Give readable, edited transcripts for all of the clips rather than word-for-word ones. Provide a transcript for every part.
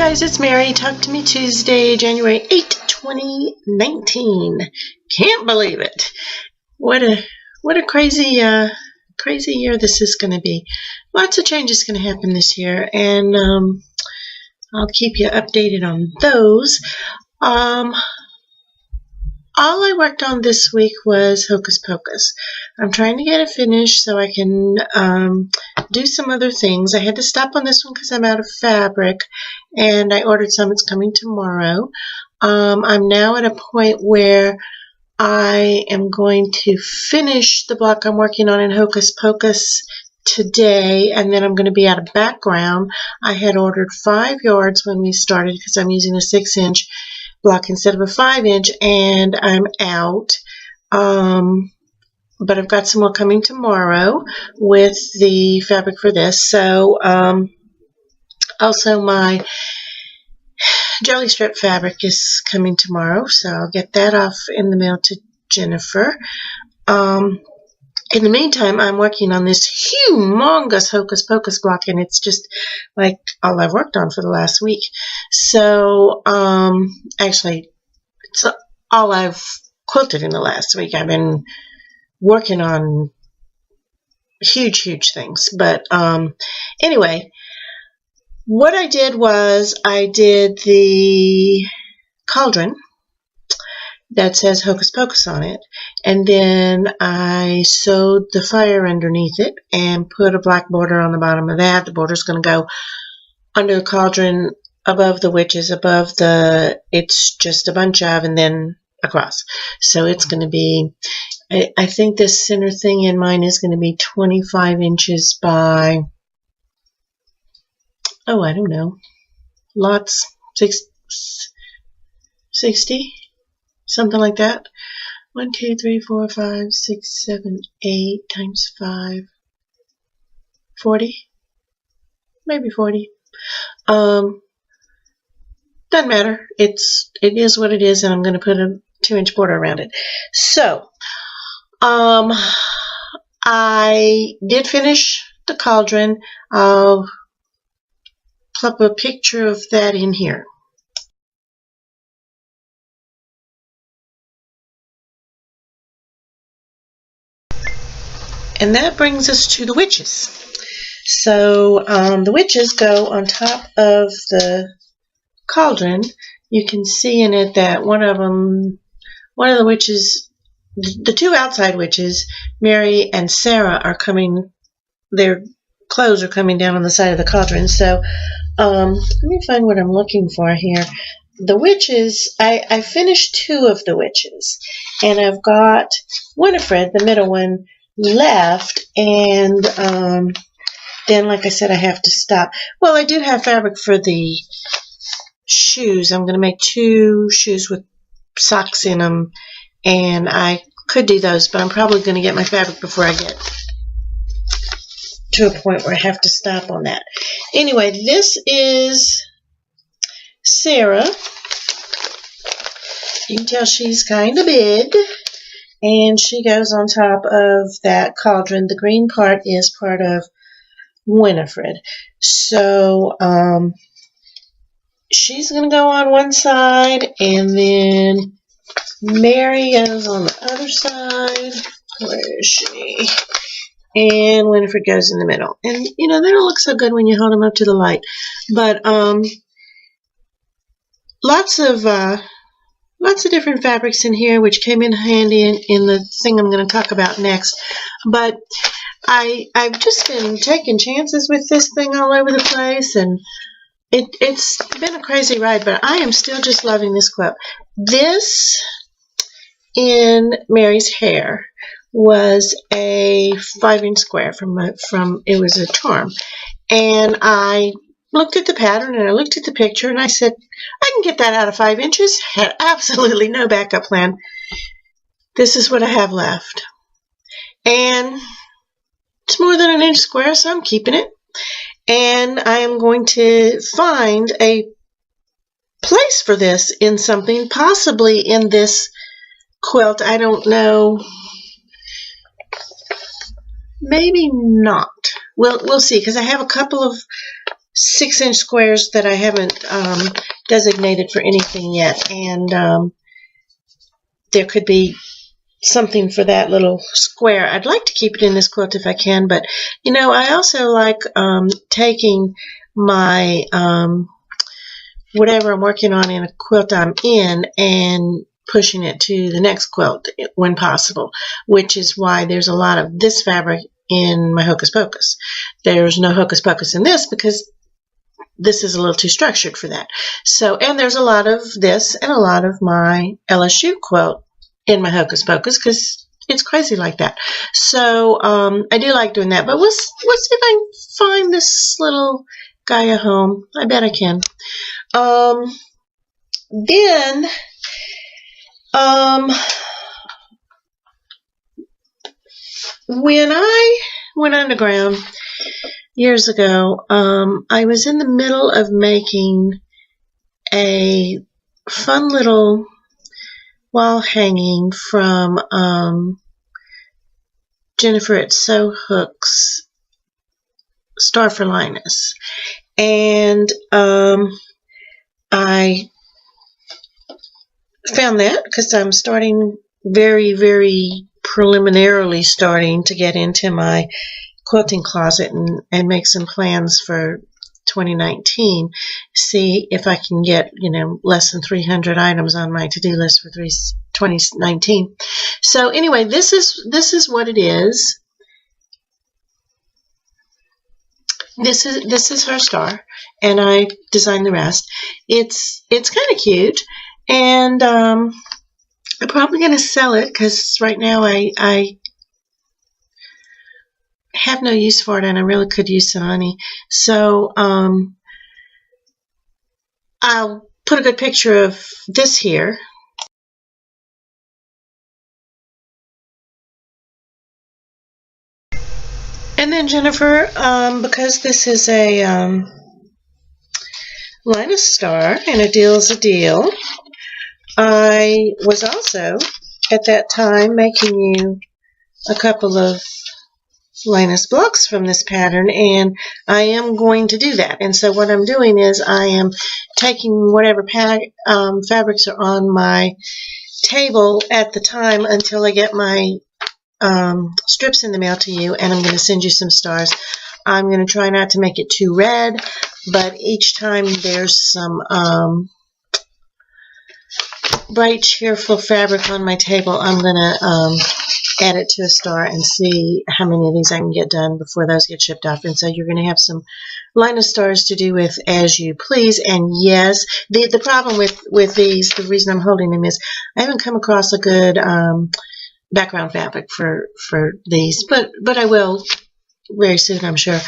guys, it's Mary. Talk to me Tuesday, January 8, 2019. Can't believe it. What a crazy crazy year this is going to be. Lots of changes going to happen this year, and I'll keep you updated on those. All I worked on this week was Hocus Pocus. I'm trying to get it finished so I can do some other things. I had to stop on this one because I'm out of fabric, and I ordered some. It's coming tomorrow. I'm now at a point where I am going to finish the block I'm working on in Hocus Pocus today, and then I'm going to be out of background. I had ordered 5 yards when we started because I'm using a 6-inch block instead of a 5-inch, and I'm out. But I've got some more coming tomorrow with the fabric for this. So also my jelly strip fabric is coming tomorrow, so I'll get that off in the mail to Jennifer. In the meantime, I'm working on this humongous Hocus Pocus block, and it's just like all I've worked on for the last week. So, actually, it's all I've quilted in the last week. I've been working on huge things. But anyway, what I did was I did the cauldron that says Hocus Pocus on it, and then I sewed the fire underneath it and put a black border on the bottom of that. The border's going to go under the cauldron, above the witches, above the it's just a bunch of, and then across. So it's going to be, I think this center thing in mine is going to be 25 inches by, oh, I don't know, lots, 60? Something like that. 1, 2, 3, 4, 5, 6, 7, 8 times 5. 40? Maybe 40. Doesn't matter. It is what it is, and I'm going to put a 2-inch border around it. So, I did finish the cauldron. I'll plop a picture of that in here. And that brings us to the witches. So the witches go on top of the cauldron. You can see in it that one of the witches, the 2 outside witches, Mary and Sarah, are coming, their clothes are coming down on the side of the cauldron. So let me find what I'm looking for here. The witches, I finished 2 of the witches, and I've got Winifred, the middle one, left, and then, like I said, I have to stop. Well, I do have fabric for the shoes. I'm going to make 2 shoes with socks in them, and I could do those, but I'm probably going to get my fabric before I get to a point where I have to stop on that. Anyway, this is Sarah. You can tell she's kind of big. And she goes on top of that cauldron. The green part is part of Winifred. So she's going to go on one side, and then Mary goes on the other side. Where is she? And Winifred goes in the middle. And, you know, they don't look so good when you hold them up to the light. But lots of different fabrics in here, which came in handy in the thing I'm going to talk about next. But I've just been taking chances with this thing all over the place, and it's been a crazy ride, but I am still just loving this quilt. This, in Mary's hair, was a 5-inch square from it was a charm. And I looked at the pattern, and I looked at the picture, and I said, I can get that out of 5 inches. Had absolutely no backup plan. This is what I have left. And it's more than 1 inch square, so I'm keeping it. And I am going to find a place for this in something, possibly in this quilt. I don't know. Maybe not. We'll see, because I have a couple of 6-inch squares that I haven't designated for anything yet, and there could be something for that little square. I'd like to keep it in this quilt if I can, but you know, I also like taking my whatever I'm working on in a quilt I'm in and pushing it to the next quilt when possible, which is why there's a lot of this fabric in my Hocus Pocus. There's no Hocus Pocus in this because this is a little too structured for that. So, and there's a lot of this and a lot of my LSU quilt in my Hocus Pocus because it's crazy like that. So I do like doing that. But we'll see if I can find this little guy a home. I bet I can. Then when I went underground years ago, I was in the middle of making a fun little wall hanging from Jennifer at Sew Hook's Star for Linus, and I found that because I'm starting very preliminarily starting to get into my quilting closet and make some plans for 2019. See if I can get, you know, less than 300 items on my to-do list for 2019. So anyway, this is what it is. This is her star, and I designed the rest. It's kind of cute, and I'm probably going to sell it because right now I have no use for it, and I really could use some money. So I'll put a good picture of this here. And then Jennifer, because this is a Linus star and a deal's a deal, I was also at that time making you a couple of Linus blocks from this pattern, and I am going to do that. And so what I'm doing is I am taking whatever fabrics are on my table at the time until I get my strips in the mail to you, and I'm going to send you some stars. I'm going to try not to make it too red, but each time there's some bright, cheerful fabric on my table, I'm going to add it to a star and see how many of these I can get done before those get shipped off. And so you're going to have some Linus stars to do with as you please. And yes, the problem with these, the reason I'm holding them is I haven't come across a good background fabric for these, but I will very soon, I'm sure.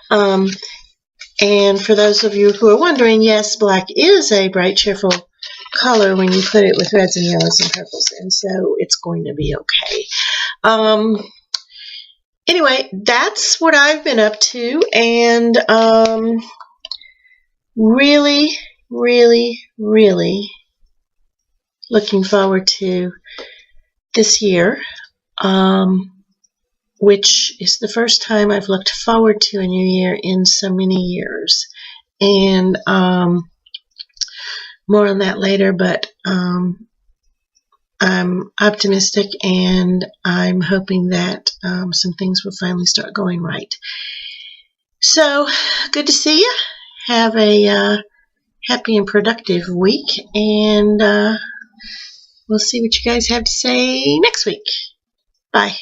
And for those of you who are wondering, yes, black is a bright, cheerful color when you put it with reds and yellows and purples, and so it's going to be okay. Anyway, that's what I've been up to, and really looking forward to this year, which is the first time I've looked forward to a new year in so many years. And more on that later, but I'm optimistic, and I'm hoping that some things will finally start going right. So, good to see you. Have a happy and productive week, and we'll see what you guys have to say next week. Bye.